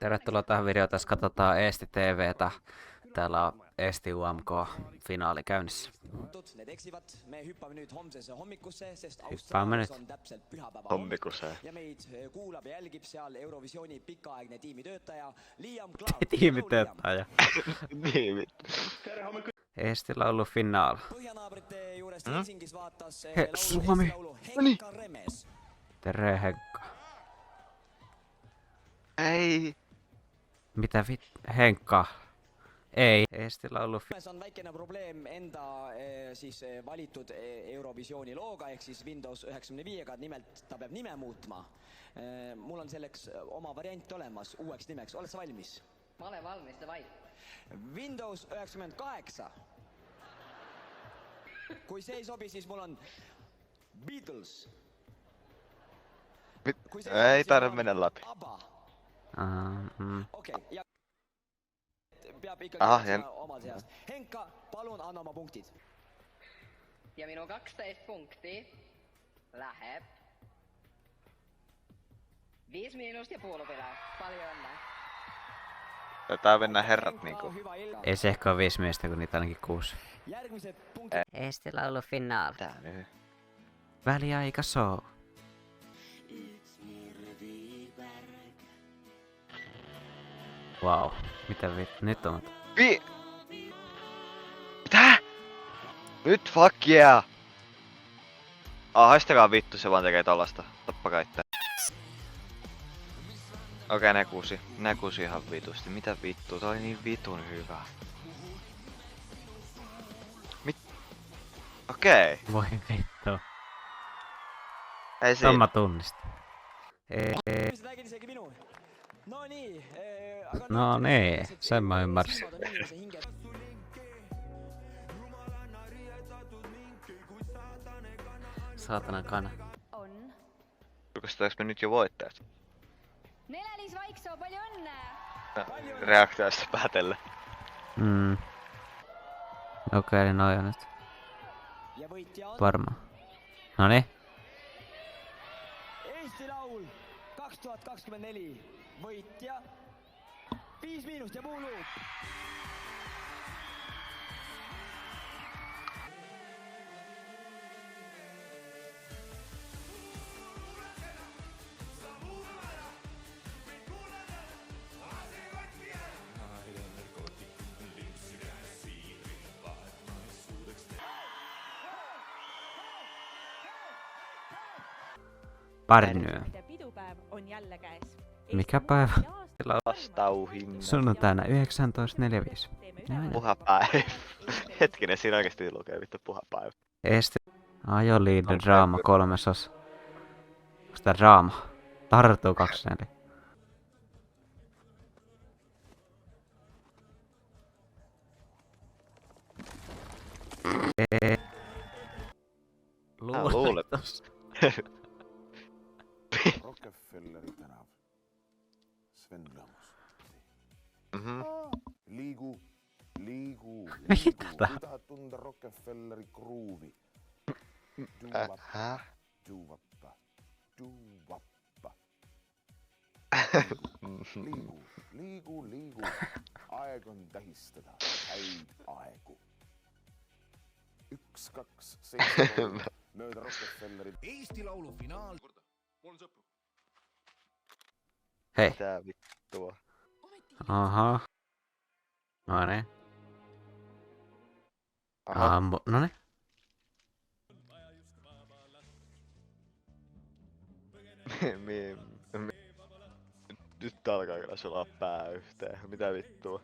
Tervetuloa tähän videoon. Tässä katsotaan Eesti TVtä. Täällä on Eesti UMK finaali käynnissä. Need eksivad, me hüppame nüüd homsesse hommikusse, sest Hüppame Austraalias nüüd. on täpselt pühapäeva Hommikusse. ja meid kuulab ja jälgib seal Eurovisiooni pikaaegne tiimitöötaja Liam Clark. Tiimitööttäjä. Niin vittu. Eestillä on ollut finaali. Põhjanaabrite juurest Helsingis vaatas He, Suomi. laulu Henkka Remes. Tere Henkka. Ei. Mitä Henkka? Ei. Eestillä on ollut Remes on väikene probleem enda siis valitud Eurovisiooni looga ehk siis Windows 95-ga, nimelt ta peab nime muutma. Mul on selleks oma variant olemas uueks nimeks, oled sa valmis? Ma olen valmis, davai. Windows 98. Kui see ei sobi, siis mul on Beatles. Kui see Ei sobi, tarvi siis mennä mul on läpi. ABBA. Okei. Ja peab ikkagi ja... oma seast. Henkka, palun anna oma punktid. Ja minu 12 punkti läheb 5 miinust ja puolupilaa. Paljon onnea. Tää mennään herrat niinku. Ei se ehkä ole 5 miestä, kun niitä ainakin 6. Järgmiset punktit. Eestillä on ollut finaali. Tää nyt. Väliaika show. Wow. Mitä vittu? Nyt on. Mitä? Nyt fuck yeah! Haistakaa vittu, se vaan tekee tollasta. Tappakaa itse. Okei, ne kuusi ihan vitusti. Mitä vittu? Toi oli niin vitun hyvä. Okei. Voi vittu. Ei siinä. Tomma tunnistin. Inimesed räägid isegi minu. No nii. No niin, sen mä ymmärsin. Saatana kana. On. Julkaistetaanko me nyt jo voittajat? Nele-Liis Vaiksoo, palju õnne! Reaktioista päätellä. Okei, noi on nyt. Ja võitja on Varmaan. Noniin. Eesti Laul 2024. Võitja 5 miinust ja puuluup. Pärnöö. Pidupäev on jälle käes. Mikä päivä? Vastauhin. Sunnuntaina 19.45. Puhapäivä. Hetkinen, siinä oikeesti lukee vittu puhapäivä. Eesti. Ajoliido draama 3 osa. Onks tää draama? Tartuu 24. Luulet. Rockefelleri tänav. Sven Lamus. Liigu. Mitä tää? Kui tahad tunda Rockefelleri gruuvi. Duuvappa. Liigu. Aeg on tähistada häid aegu. 1, 2, 7 mööda Rockefelleri. Eesti Laulu finaal. Hei. Mitä vittua? Aha. Noniin. Aha. Noniin. Nyt alkaa kyllä sulaa pää yhteen. Mitä vittua?